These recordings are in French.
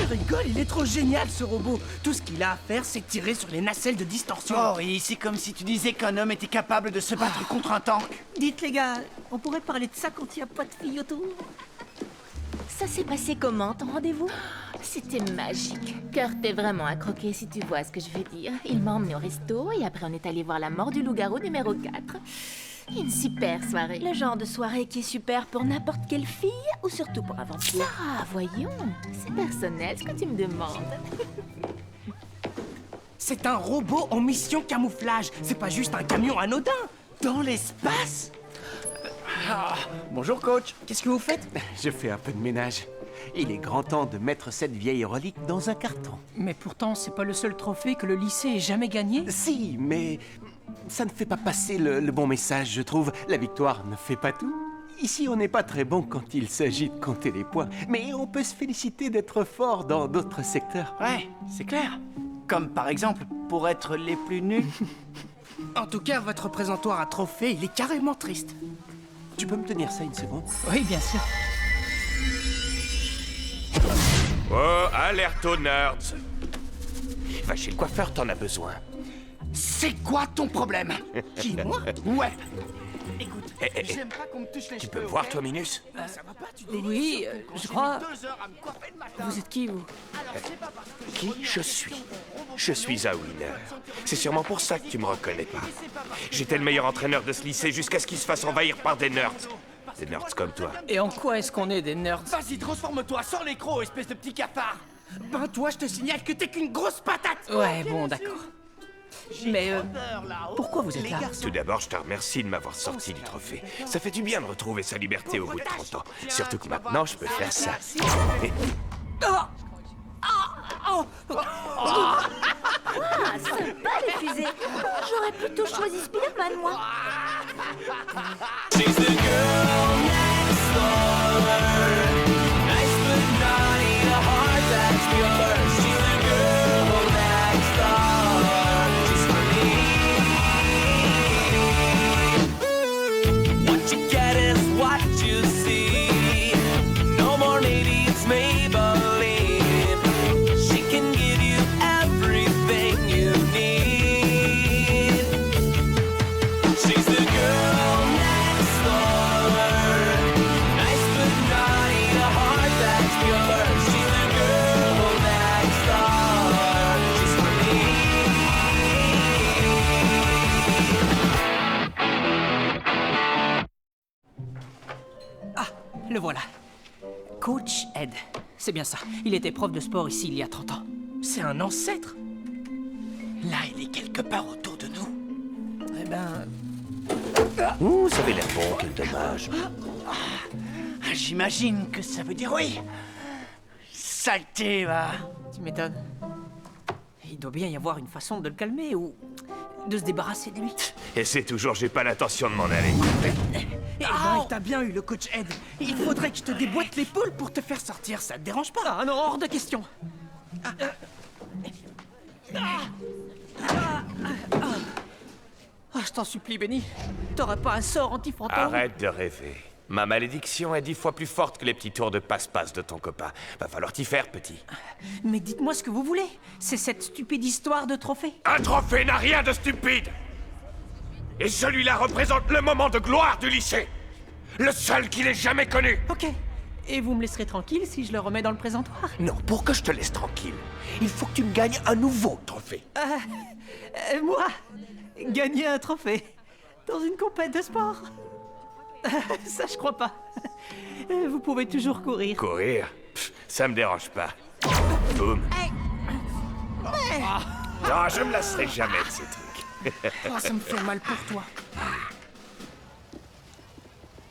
rigoles, il est trop génial ce robot. Tout ce qu'il a à faire, c'est tirer sur les nacelles de distorsion. Oh oui, c'est comme si tu disais qu'un homme était capable de se battre contre un tank. Dites les gars, on pourrait parler de ça quand il n'y a pas de filles autour. Ça s'est passé comment, ton rendez-vous? C'était magique. Kurt est vraiment à croquer, si tu vois ce que je veux dire. Il m'a emmené au resto et après on est allé voir La mort du loup-garou numéro 4. Une super soirée. Le genre de soirée qui est super pour n'importe quelle fille ou surtout pour un vampire? Sarah, voyons. C'est personnel ce que tu me demandes. C'est un robot en mission camouflage. C'est pas juste un camion anodin. Dans l'espace? Bonjour coach. Qu'est-ce que vous faites? Je fais un peu de ménage. Il est grand temps de mettre cette vieille relique dans un carton. Mais pourtant, c'est pas le seul trophée que le lycée ait jamais gagné. Si, mais ça ne fait pas passer le bon message, je trouve. La victoire ne fait pas tout. Ici, on n'est pas très bon quand il s'agit de compter les points, mais on peut se féliciter d'être fort dans d'autres secteurs. Ouais, c'est clair. Comme par exemple, pour être les plus nuls. En tout cas, votre présentoir à trophée, il est carrément triste. Tu peux me tenir ça une seconde? Oui, bien sûr. Oh, alerte aux nerds! Va chez le coiffeur, t'en as besoin. C'est quoi ton problème? Qui, moi? Ouais. Écoute, Eh, j'aime pas qu'on me touche les Tu cheveux. peux me voir, ok? toi, Minus? Ça va pas, tu délires. Oui, je crois. 2 heures à me coiffer le matin. Vous êtes qui, vous? Alors, c'est pas parce que Qui je suis? Je suis un winner. C'est sûrement pour ça que tu me reconnais pas. J'étais le meilleur entraîneur de ce lycée jusqu'à ce qu'il se fasse envahir par des nerds. Des nerds comme toi. Et en quoi est-ce qu'on est des nerds? Vas-y, transforme-toi, sors les crocs, espèce de petit cafard. Ben toi, je te signale que t'es qu'une grosse patate. Ouais, bon, d'accord. Mais pourquoi vous êtes là? Tout d'abord, je te remercie de m'avoir sorti du trophée. Ça fait du bien de retrouver sa liberté au bout de 30 ans. Surtout que maintenant, je peux faire ça. Et- Ah, sympa les fusées. J'aurais plutôt choisi Spider-Man, moi. What you get is what you see. No more needing Maybelline. She can give you everything you need. She's the girl next door. Nice but naughty, a heart that's pure. She's the girl next door. She's for me. Le voilà. Coach Ed. C'est bien ça. Il était prof de sport ici il y a 30 ans. C'est un ancêtre. Là, il est quelque part autour de nous. Eh ben... Ouh, ça avait l'air bon, quel dommage. Ah, j'imagine que ça veut dire oui. Saleté, va. Tu m'étonnes. Il doit bien y avoir une façon de le calmer ou de se débarrasser de lui. Et c'est toujours, j'ai pas l'intention de m'en aller. Eh ben, t'as bien eu le coach Ed. Il faudrait que je te déboîte l'épaule pour te faire sortir, ça te dérange pas? Ah non, hors de question. Ah, je t'en supplie, Benny. T'auras pas un sort anti-fantôme? Arrête de rêver. Ma malédiction est 10 fois plus forte que les petits tours de passe-passe de ton copain. Va falloir t'y faire, petit. Mais dites-moi ce que vous voulez. C'est cette stupide histoire de trophée. Un trophée n'a rien de stupide! Et celui-là représente le moment de gloire du lycée! Le seul qu'il ait jamais connu! Ok. Et vous me laisserez tranquille si je le remets dans le présentoir? Non, pour que je te laisse tranquille, il faut que tu me gagnes un nouveau trophée. Moi, gagner un trophée dans une compète de sport? Ça, je crois pas. Vous pouvez toujours courir. Courir? Pff, ça me dérange pas. Boum. Non, je me lasserai jamais de ces trucs. Oh, ça me fait mal pour toi.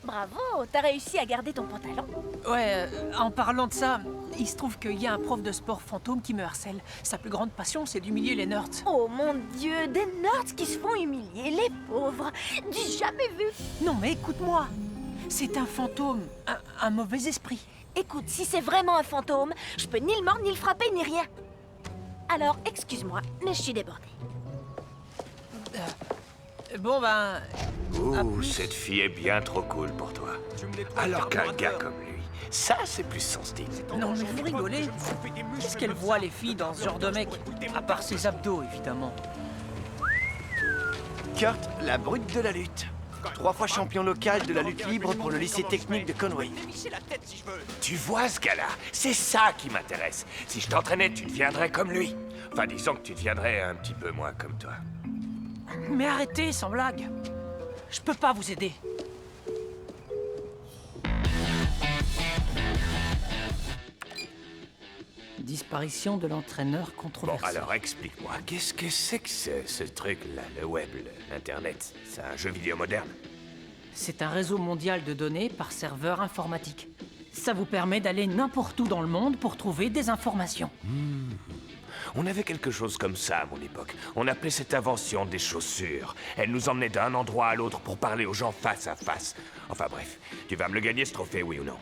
Bravo, t'as réussi à garder ton pantalon. Ouais, en parlant de ça, il se trouve qu'il y a un prof de sport fantôme qui me harcèle. Sa plus grande passion, c'est d'humilier les nerds. Oh mon Dieu, des nerds qui se font humilier, les pauvres. Du jamais vu. Non, mais écoute-moi. C'est un fantôme, un mauvais esprit. Écoute, si c'est vraiment un fantôme, je peux ni le mordre, ni le frapper, ni rien. Alors, excuse-moi, mais je suis débordée. Bon, ben... Ouh, cette fille est bien trop cool pour toi. Alors qu'un gars comme lui, Ça, c'est plus son style. Non, mais vous rigolez. Qu'est-ce qu'elles voient, les filles, dans ce genre de mec? À part ses abdos, évidemment. Kurt, la brute de la lutte. 3 fois champion local de la lutte libre pour le lycée technique de Conway. Tu vois ce gars-là? C'est ça qui m'intéresse. Si je t'entraînais, tu deviendrais comme lui. Enfin, disons que tu deviendrais un petit peu moins comme toi. Mais arrêtez, sans blague. Je peux pas vous aider. Disparition de l'entraîneur Bon, controversé. alors explique-moi, qu'est-ce que c'est que ce truc-là, le web, l'Internet? C'est un jeu vidéo moderne? C'est un réseau mondial de données par serveur informatique. Ça vous permet d'aller n'importe où dans le monde pour trouver des informations. On avait quelque chose comme ça à mon époque. On appelait cette invention des chaussures. Elle nous emmenait d'un endroit à l'autre pour parler aux gens face à face. Enfin bref, tu vas me le gagner ce trophée, oui ou non?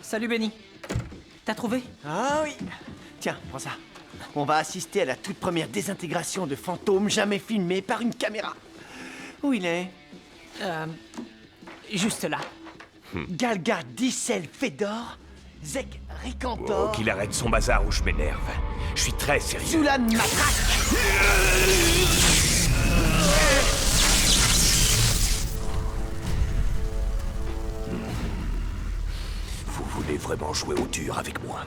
Salut Benny. T'as trouvé? Ah oui. Tiens, prends ça. On va assister à la toute première désintégration de fantômes jamais filmée par une caméra. Où il est? Juste là. Galga Dicel Fedor, Zek Oh, Ricantor, qu'il arrête son bazar ou je m'énerve. Je suis très sérieux. Zulan Matraque. Vous voulez vraiment jouer au dur avec moi?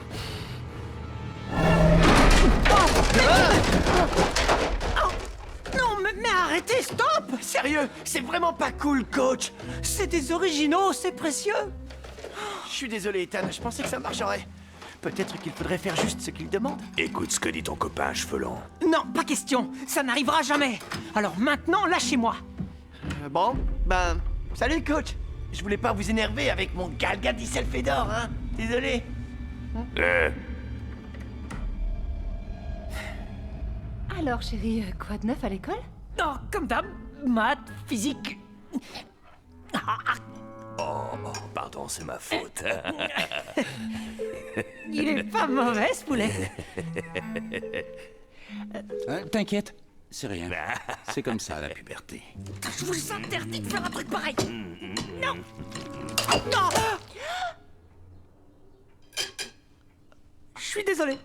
Non, mais arrêtez, stop! Sérieux, c'est vraiment pas cool, coach. C'est des originaux, c'est précieux. Je suis désolé, Ethan, je pensais que ça marcherait. Peut-être qu'il faudrait faire juste ce qu'il demande. Écoute ce que dit ton copain à cheveux longs. Non, pas question. Ça n'arrivera jamais. Alors maintenant, lâchez-moi. Bon, ben, salut, coach. Je voulais pas vous énerver avec mon Galga Dicel Fedor, hein. Désolé. Alors, chérie, quoi de neuf à l'école? Non, comme d'hab, maths, physique. Oh, pardon, c'est ma faute. Il est pas mauvais, ce poulet. T'inquiète, c'est rien. C'est comme ça, la puberté. Je vous interdis de faire un truc pareil. Non. Non. Je suis désolé.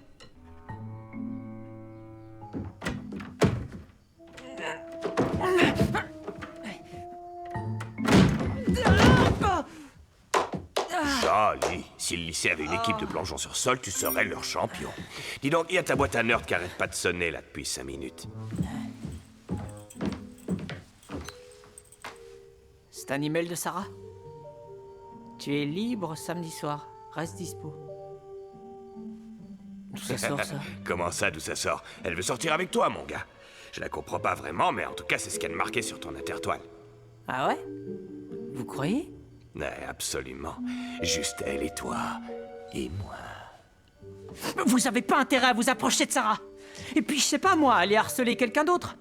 Joli. Si le lycée avait une équipe de plongeons sur sol, tu serais leur champion. Dis donc, il y a ta boîte à nerd qui arrête pas de sonner là depuis 5 minutes. C'est un email de Sarah. Tu es libre samedi soir. Reste dispo. D'où ça sort, ça? Comment ça, d'où ça sort? Elle veut sortir avec toi, mon gars. Je la comprends pas vraiment, mais en tout cas, c'est ce qu'elle marquait sur ton intertoile. Ah ouais? Vous croyez? Ouais, absolument. Juste elle et toi. Et moi. Vous avez pas intérêt à vous approcher de Sarah. Et puis, je sais pas, moi, aller harceler quelqu'un d'autre.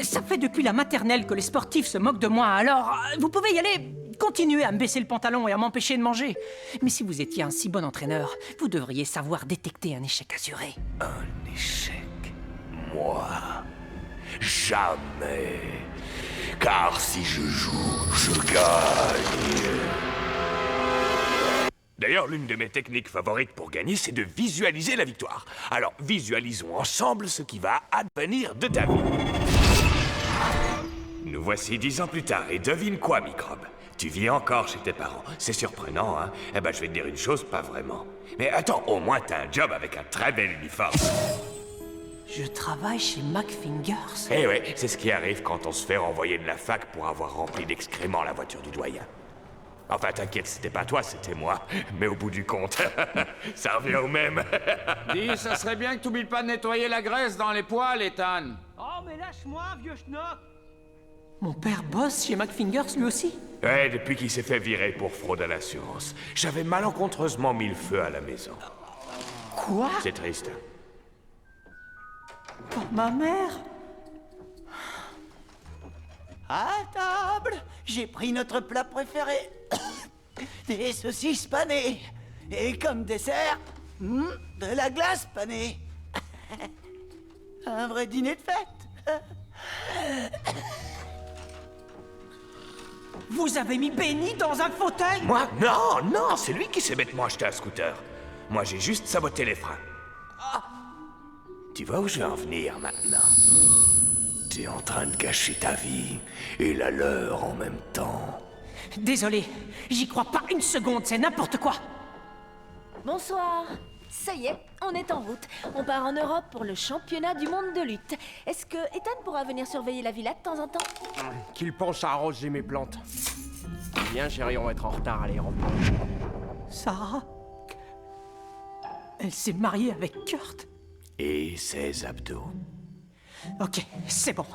Ça fait depuis la maternelle que les sportifs se moquent de moi, alors vous pouvez y aller. Continuez à me baisser le pantalon et à m'empêcher de manger. Mais si vous étiez un si bon entraîneur, vous devriez savoir détecter un échec assuré. Un échec? Moi? Jamais. Car si je joue, je gagne. D'ailleurs, l'une de mes techniques favorites pour gagner, c'est de visualiser la victoire. Alors, visualisons ensemble ce qui va advenir de ta vie. Nous voici 10 ans plus tard, et devine quoi, microbe? Tu vis encore chez tes parents. C'est surprenant, hein? Eh ben, je vais te dire une chose, pas vraiment. Mais attends, au moins t'as un job avec un très bel uniforme. Je travaille chez McFingers. Eh ouais, c'est ce qui arrive quand on se fait renvoyer de la fac pour avoir rempli d'excréments la voiture du doyen. Enfin, t'inquiète, c'était pas toi, c'était moi. Mais au bout du compte, ça revient au même. Dis, ça serait bien que t'oublies pas de nettoyer la graisse dans les poils, Ethan. Oh, mais lâche-moi, vieux schnock. Mon père bosse chez McFingers, lui aussi? Ouais, depuis qu'il s'est fait virer pour fraude à l'assurance. J'avais malencontreusement mis le feu à la maison. Quoi? C'est triste. Pour ma mère? À table, j'ai pris notre plat préféré. Des saucisses panées. Et comme dessert, de la glace panée. Un vrai dîner de fête. Vous avez mis Benny dans un fauteuil? Moi? Non, non, c'est lui qui s'est bêtement acheté un scooter. Moi, j'ai juste saboté les freins. Tu vois où je vais en venir maintenant? T'es en train de gâcher ta vie et la leur en même temps. Désolé, j'y crois pas une seconde, c'est n'importe quoi. Bonsoir. Ça y est, on est en route. On part en Europe pour le championnat du monde de lutte. Est-ce que Ethan pourra venir surveiller la villa de temps en temps? Qu'il pense à arroser mes plantes. Viens, chérie, on va être en retard à l'aéroport. Sarah? Elle s'est mariée avec Kurt? Et ses abdos. Ok, c'est bon.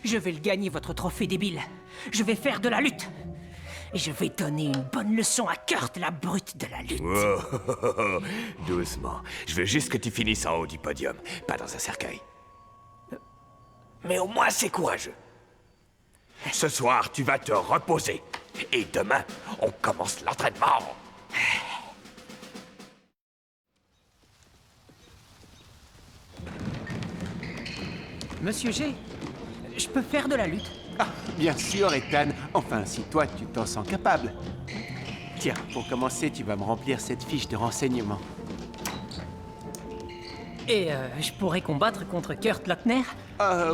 Je vais le gagner, votre trophée débile. Je vais faire de la lutte. Et je vais donner une bonne leçon à Kurt, la brute de la lutte. Wow. Doucement. Je veux juste que tu finisses en haut du podium, pas dans un cercueil. Mais au moins, c'est courageux. Ce soir, tu vas te reposer. Et demain, on commence l'entraînement. Monsieur G, je peux faire de la lutte. Ah, bien sûr, Ethan. Enfin, si toi, tu t'en sens capable. Tiens, pour commencer, tu vas me remplir cette fiche de renseignement. Et je pourrais combattre contre Kurt Lochner?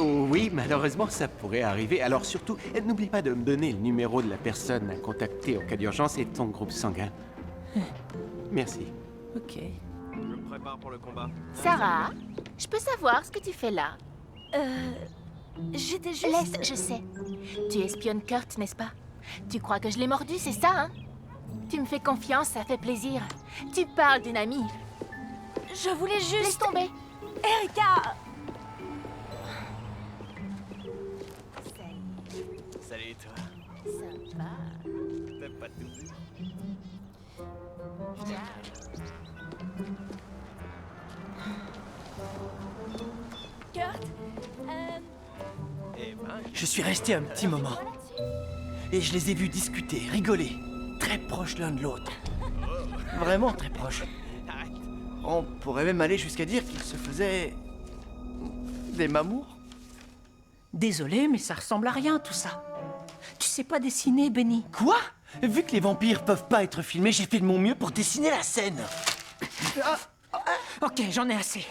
Oui, malheureusement, ça pourrait arriver. Alors surtout, n'oublie pas de me donner le numéro de la personne à contacter en cas d'urgence et ton groupe sanguin. Merci. Ok. Je me prépare pour le combat. Sarah, je peux savoir ce que tu fais là? J'étais juste... Laisse, je sais. Tu espionnes Kurt, n'est-ce pas? Tu crois que je l'ai mordu, c'est ça, hein? Tu me fais confiance, ça fait plaisir. Tu parles d'une amie. Je voulais juste... Laisse tomber. Erika! Salut, toi. Sympa. T'as pas tout vu? Kurt, Eh ben, Je suis resté un petit moment. Et je les ai vus discuter, rigoler. Très proches l'un de l'autre. Vraiment très proches. On pourrait même aller jusqu'à dire qu'ils se faisaient... des mamours. Désolé, mais ça ressemble à rien, tout ça. Tu sais pas dessiner, Benny. Quoi? Vu que les vampires peuvent pas être filmés, j'ai fait de mon mieux pour dessiner la scène. Ok, j'en ai assez.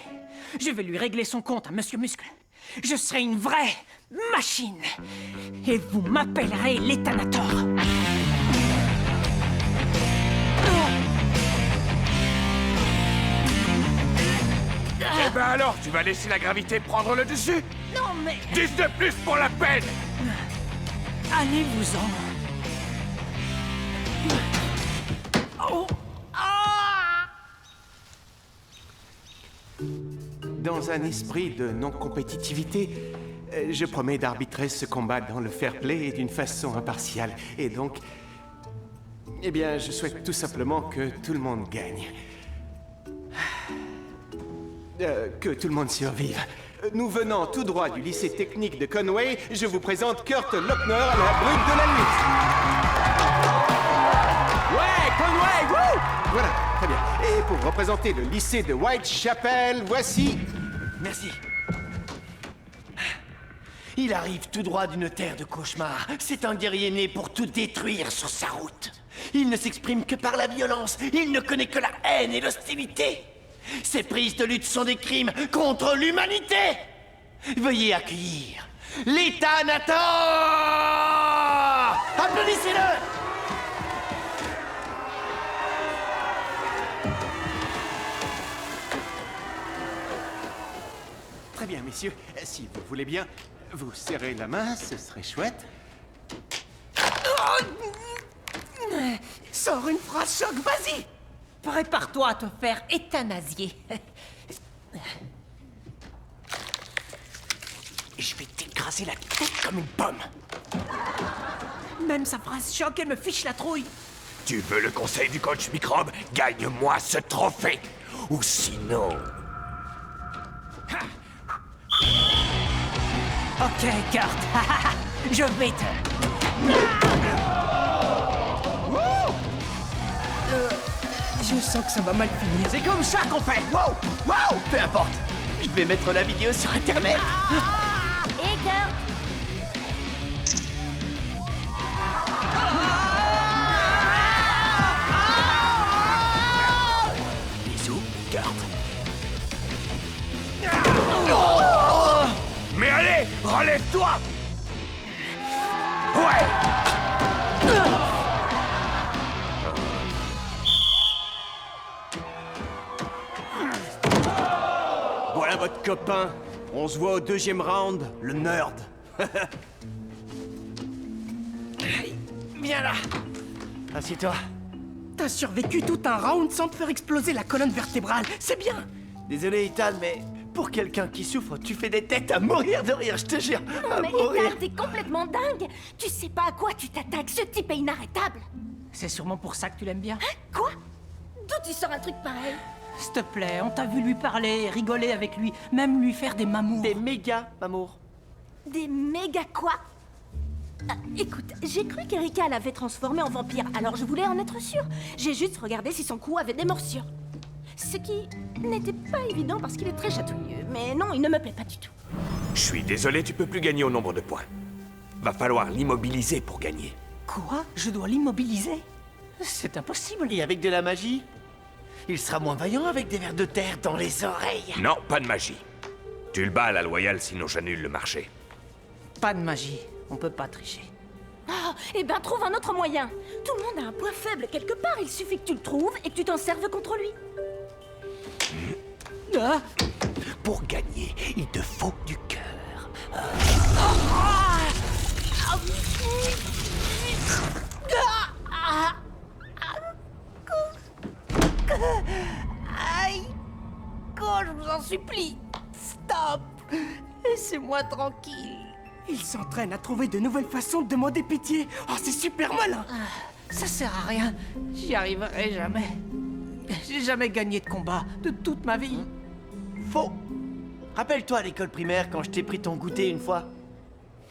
Je vais lui régler son compte à Monsieur Muscle. Je serai une vraie machine. Et vous m'appellerez l'Ethanator. Eh ben alors, tu vas laisser la gravité prendre le dessus? Non, mais... 10 de plus pour la peine! Allez-vous-en. Oh. Ah. Dans un esprit de non-compétitivité, je promets d'arbitrer ce combat dans le fair play et d'une façon impartiale. Et donc... Eh bien, je souhaite tout simplement que tout le monde gagne. Que tout le monde survive. Nous venant tout droit du lycée technique de Conway, je vous présente Kurt Lochner, la brute de la lutte. Ouais, Conway, wouh! Voilà, très bien. Et pour représenter le lycée de Whitechapel, voici... Merci. Il arrive tout droit d'une terre de cauchemars. C'est un guerrier né pour tout détruire sur sa route. Il ne s'exprime que par la violence. Il ne connaît que la haine et l'hostilité. Ses prises de lutte sont des crimes contre l'humanité. Veuillez accueillir l'Ethanator! Applaudissez-le! Très bien, messieurs. Si vous voulez bien, vous serrez la main, ce serait chouette. Sors une phrase choc, vas-y! Prépare-toi à te faire euthanasier. Je vais t'écraser la tête comme une pomme. Même sa phrase choc, elle me fiche la trouille. Tu veux le conseil du coach Microbe? Gagne-moi ce trophée! Ou sinon... Ok, Kurt. Je vais te... Je sens que ça va mal finir. C'est comme ça qu'on fait. Wow! Wow! Peu importe. Je vais mettre la vidéo sur Internet. Et Kurt, copain. On se voit au 2e round, le nerd. Viens là. Assieds-toi. T'as survécu tout un round sans te faire exploser la colonne vertébrale. C'est bien. Désolé, Ethan, mais pour quelqu'un qui souffre, tu fais des têtes à mourir de rire, je te jure. À Mais mourir. Ethan, t'es complètement dingue. Tu sais pas à quoi tu t'attaques. Ce type est inarrêtable. C'est sûrement pour ça que tu l'aimes bien. Quoi? D'où tu sors un truc pareil? S'il te plaît, on t'a vu lui parler, rigoler avec lui, même lui faire des mamours. Des méga amours. Des méga quoi? Ah, écoute, j'ai cru qu'Erika l'avait transformé en vampire, alors je voulais en être sûre. J'ai juste regardé si son cou avait des morsures. Ce qui n'était pas évident parce qu'il est très chatouilleux. Mais non, il ne me plaît pas du tout. Je suis désolé, tu peux plus gagner au nombre de points. Va falloir l'immobiliser pour gagner. Quoi? Je dois l'immobiliser? C'est impossible. Et avec de la magie? Il sera moins vaillant avec des vers de terre dans les oreilles. Non, pas de magie. Tu le bats à la loyale, sinon j'annule le marché. Pas de magie. On peut pas tricher. Ah, eh ben trouve un autre moyen. Tout le monde a un point faible quelque part. Il suffit que tu le trouves et que tu t'en serves contre lui. Ah! Pour gagner, il te faut du cœur. Aïe! Quand je vous en supplie, stop! Laissez-moi tranquille. Il s'entraîne à trouver de nouvelles façons de demander pitié. Oh, c'est super malin! Ça sert à rien. J'y arriverai jamais. J'ai jamais gagné de combat de toute ma vie. Faux. Rappelle-toi à l'école primaire quand je t'ai pris ton goûter une fois.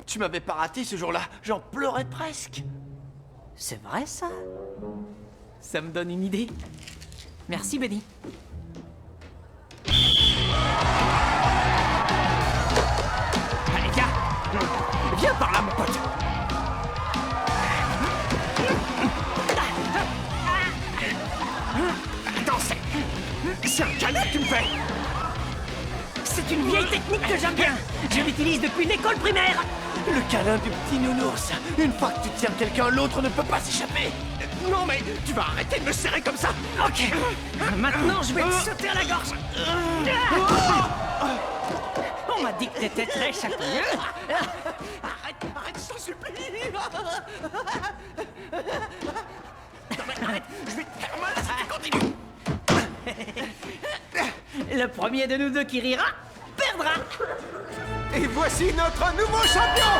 Tu m'avais pas raté ce jour-là. J'en pleurais presque. C'est vrai, ça? Ça me donne une idée. Merci, Benny. Allez, viens. Viens par là, mon pote. Attends, c'est un câlin que tu me fais. C'est une vieille technique que j'aime bien. Je l'utilise depuis l'école primaire. Le câlin du petit nounours. Une fois que tu tiens quelqu'un, l'autre ne peut pas s'échapper. Non, mais tu vas arrêter de me serrer comme ça. Ok. Maintenant, je vais te sauter à la gorge. On m'a dit que t'étais très chatouilleux. Arrête, je t'en supplie. Non, mais arrête, je vais te faire mal si tu continues. Le premier de nous deux qui rira perdra. Et voici notre nouveau champion.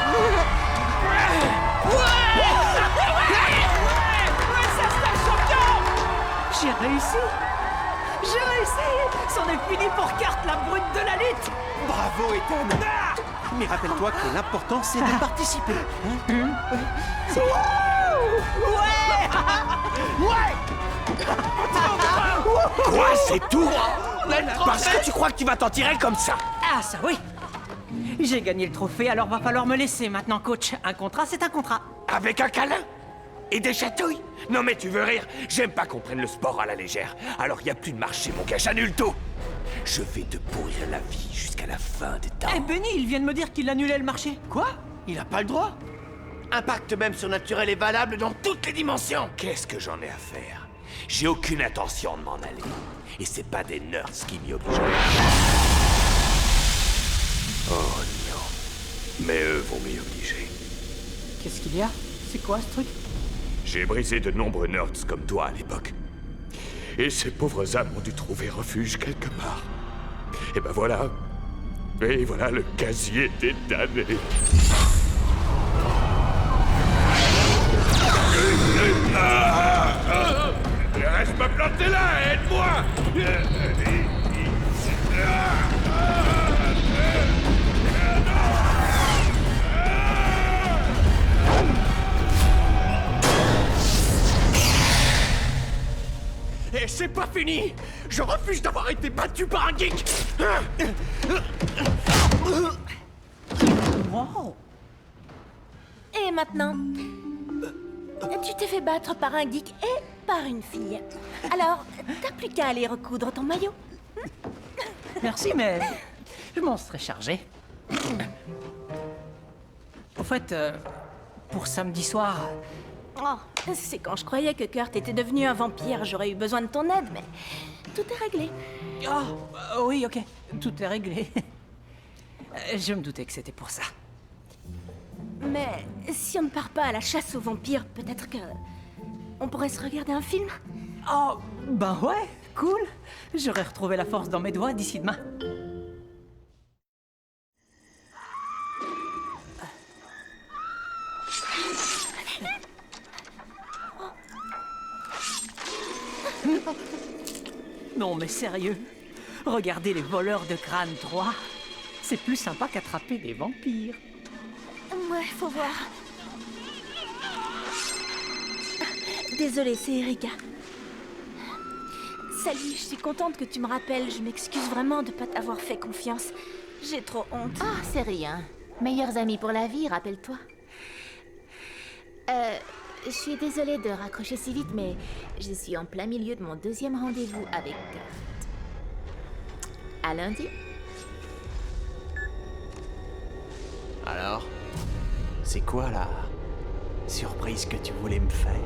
J'ai réussi. C'en est fini pour Carte, la brute de la lutte. Bravo, Ethan. Mais rappelle-toi que l'important, c'est de participer. Quoi, c'est tout? Parce que tu crois que tu vas t'en tirer comme ça? Ah, ça oui. J'ai gagné le trophée, alors va falloir me laisser maintenant, coach. Un contrat, c'est un contrat. Avec un câlin? Et des chatouilles? Non mais tu veux rire? J'aime pas qu'on prenne le sport à la légère. Alors y a plus de marché, mon gars, j'annule tout. Je vais te pourrir la vie jusqu'à la fin des temps. Eh, Benny, il vient de me dire qu'il annulait le marché. Quoi? Il a pas le droit? Un pacte même surnaturel est valable dans toutes les dimensions. Qu'est-ce que j'en ai à faire? J'ai aucune intention de m'en aller. Et c'est pas des nerds qui m'y obligent. Oh non. Mais eux vont m'y obliger. Qu'est-ce qu'il y a? C'est quoi ce truc? J'ai brisé de nombreux nerds comme toi à l'époque. Et ces pauvres âmes ont dû trouver refuge quelque part. Et ben voilà. Et voilà le casier des damnés. Reste me planter là, aide-moi! Et c'est pas fini. Je refuse d'avoir été battu par un geek. Wow. Et maintenant, tu t'es fait battre par un geek et par une fille. Alors, t'as plus qu'à aller recoudre ton maillot. Merci, mais je m'en serais chargé. Au fait, pour samedi soir, Oh, c'est quand je croyais que Kurt était devenu un vampire, j'aurais eu besoin de ton aide, mais tout est réglé. Oh, oui, ok. Tout est réglé. Je me doutais que c'était pour ça. Mais si on ne part pas à la chasse aux vampires, peut-être que... on pourrait se regarder un film? Oh, ben ouais, cool. J'aurais retrouvé la force dans mes doigts d'ici demain. Non mais sérieux, regardez les voleurs de crâne 3. C'est plus sympa qu'attraper des vampires. Ouais, faut voir. Désolée, c'est Erika. Salut, je suis contente que tu me rappelles. Je m'excuse vraiment de pas t'avoir fait confiance. J'ai trop honte. Ah, c'est rien. Meilleurs amis pour la vie, rappelle-toi. Je suis désolée de raccrocher si vite, mais je suis en plein milieu de mon deuxième rendez-vous avec Kurt. À lundi. Alors, c'est quoi la surprise que tu voulais me faire?